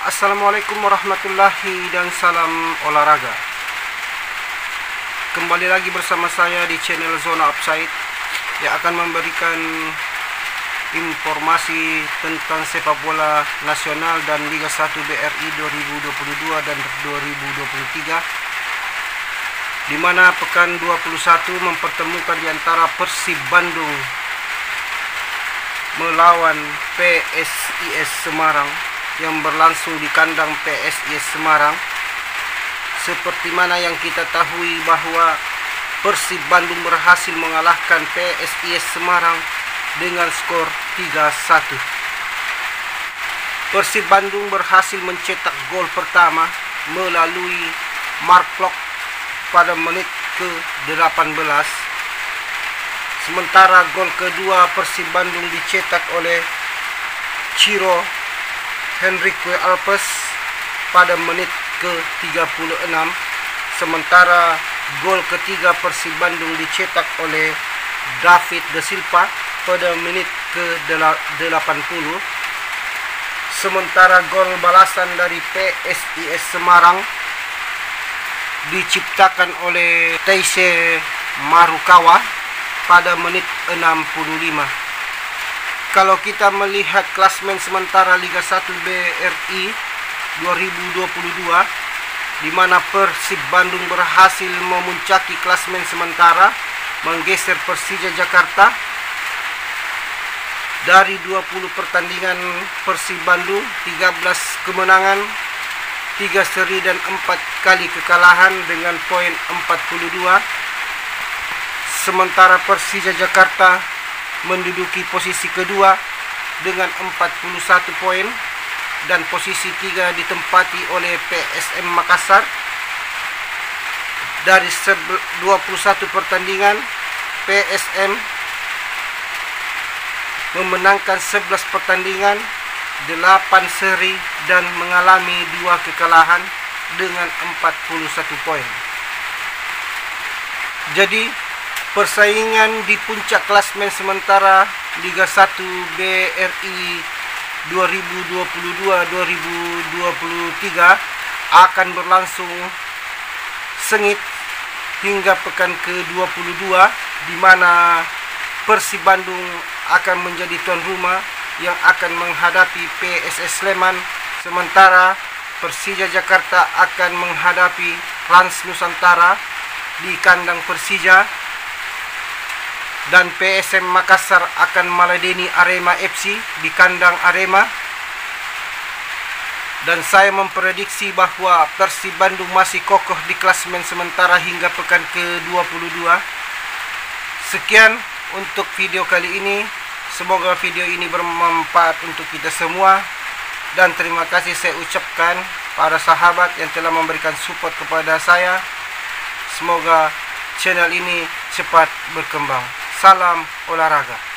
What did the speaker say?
Assalamualaikum warahmatullahi dan salam olahraga. Kembali lagi bersama saya di channel Zona Offside yang akan memberikan informasi tentang sepak bola nasional dan Liga 1 BRI 2022 dan 2023, di mana pekan 21 mempertemukan di antara Persib Bandung melawan PSIS Semarang yang berlangsung di kandang PSIS Semarang. Seperti mana yang kita tahu bahwa Persib Bandung berhasil mengalahkan PSIS Semarang dengan skor 3-1. Persib Bandung berhasil mencetak gol pertama melalui Mark Klok pada menit ke-18. Sementara gol kedua Persib Bandung dicetak oleh Ciro Henrique Alpes pada menit ke-36. Sementara gol ketiga Persib Bandung dicetak oleh David De Silva pada menit ke-80. Sementara gol balasan dari PSIS Semarang diciptakan oleh Taishe Marukawa pada menit 65. Kalau kita melihat klasmen sementara Liga 1 BRI 2022, di mana Persib Bandung berhasil memuncaki klasmen sementara, menggeser Persija Jakarta. Dari 20 pertandingan Persib Bandung, 13 kemenangan, 3 seri dan 4 kali kekalahan dengan poin 42. Sementara Persija Jakarta menduduki posisi kedua dengan 41 poin, dan posisi 3 ditempati oleh PSM Makassar. Dari 21 pertandingan, PSM memenangkan 11 pertandingan, 8 seri dan mengalami 2 kekalahan dengan 41 poin. Jadi persaingan di puncak klasmen sementara Liga 1 BRI 2022-2023 akan berlangsung sengit hingga pekan ke-22, di mana Persib Bandung akan menjadi tuan rumah yang akan menghadapi PSS Sleman, sementara Persija Jakarta akan menghadapi Rans Nusantara di kandang Persija, dan PSM Makassar akan meladeni Arema FC di kandang Arema. Dan saya memprediksi bahwa Persib Bandung masih kokoh di klasmen sementara hingga pekan ke-22. Sekian untuk video kali ini. Semoga video ini bermanfaat untuk kita semua, dan terima kasih saya ucapkan para sahabat yang telah memberikan support kepada saya. Semoga channel ini cepat berkembang. Salam olahraga.